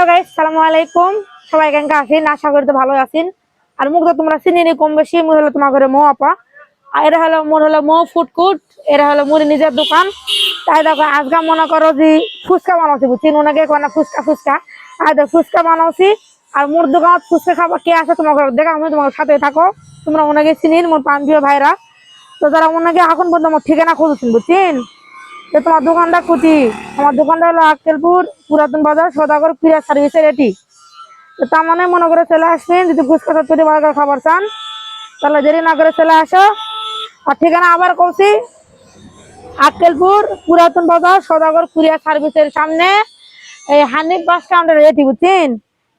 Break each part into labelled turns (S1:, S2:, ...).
S1: Hello guys, সালামু আলাইকুম। সবাই কেমন আছেন? আশা করি তো ভালো আছেন। আর মুখ তো তোমরা চিনি কম বেশি। মুই হলো তোমার ঘরে মো আপা, আর এরা হলো মোর হলো মো ফুডকুট। এরা হলো মোর নিজের দোকান। তাই দেখো আজকে মনে করো যে ফুচকা বানাচ্ছি, বুঝছেন? ওনাকে কোনা ফুচকা ফুচকা আর ফুচকা বানাচ্ছি। আর মোর দোকান ফুচকা খাবার কে আছে তোমার ঘরে দেখা, আমি তোমার সাথে থাকো। তোমরা ওনাকে চিনিন, মোর প্রান্তীয় ভাইরা। তো যারা ওনাকে এখন পর্যন্ত আমার ঠিকানা খুঁজছেন, বুঝছেন? তো তোমার দোকানটা কুটি, আমার দোকানটা হলো আক্কেলপুর পুরাতন বাজার সদাগর ক্রিয়া সার্ভিসের এটি। তো তার মানে মনে করে চলে আসবেন, যদি ফুচকা চটপটি বার্গার খাবার চান তাহলে দেরি না করে চলে আসো। আর ঠিকানা আবার কৌছি, আক্কেলপুর পুরাতন বাজার সদাগর কুরিয়ার সার্ভিসের সামনে, এই হানিফ বাস স্ট্যান্ডের এটি, বুঝছেন?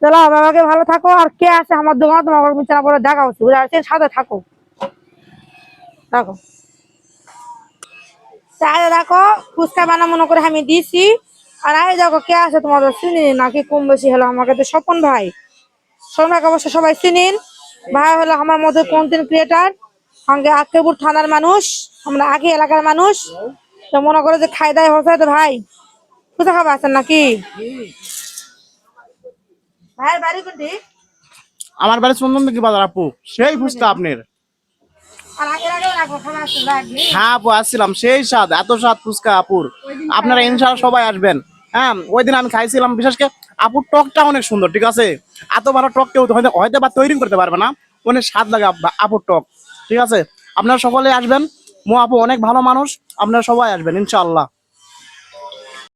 S1: চলো বাবাকে ভালো থাকো। আর কে আছে আমার দোকান তোমার বিছানা পরে দেখা হচ্ছে, বুঝে আসছেন? সাথে থাকো, থাকো। তাহলে দেখো ফুচকা বানা মনে করে আমি দিছি। আর আই দেখো কে আছে তোমার চিনি নাকি কম বেশি হলো, আমাকে তো স্বপন ভাই, সোনাকে অবশ্য সবাই চিনিন। ভাই হলো আমার মধ্যে কন্টেন্ট ক্রিয়েটার, সঙ্গে আক্কেলপুর থানার মানুষ, আমরা আগে এলাকার মানুষ। তো মনে করো যে খাই দায় হচ্ছে। তো ভাই ফুচকা খাবার আছেন নাকি? ভাইয়ের বাড়ি কোনটি?
S2: আমার বাড়ি চন্দনদিঘি বাজার আপু। সেই ফুচকা আপনার।
S1: আর আগের আগে রাখো খাবার আসছেন ভাই?
S2: হ্যাঁ আপু, আসছিলাম। সেই স্বাদ, এত স্বাদ ফুচকা আপুর। আপনারা ইনশাআল্লাহ সবাই আসবেন। হ্যাঁ, ওই দিন আমি খাইছিলাম, বিশেষ করে আপুর টকটা অনেক সুন্দর। ঠিক আছে, এত ভালো টক কেউ হয়তো হয়তো বা তৈরি করতে পারবে না, অনেক স্বাদ লাগে আপুর টক। ঠিক আছে, আপনারা সকলে আসবেন। মো আপু অনেক ভালো মানুষ, আপনারা সবাই আসবেন ইনশাআল্লাহ।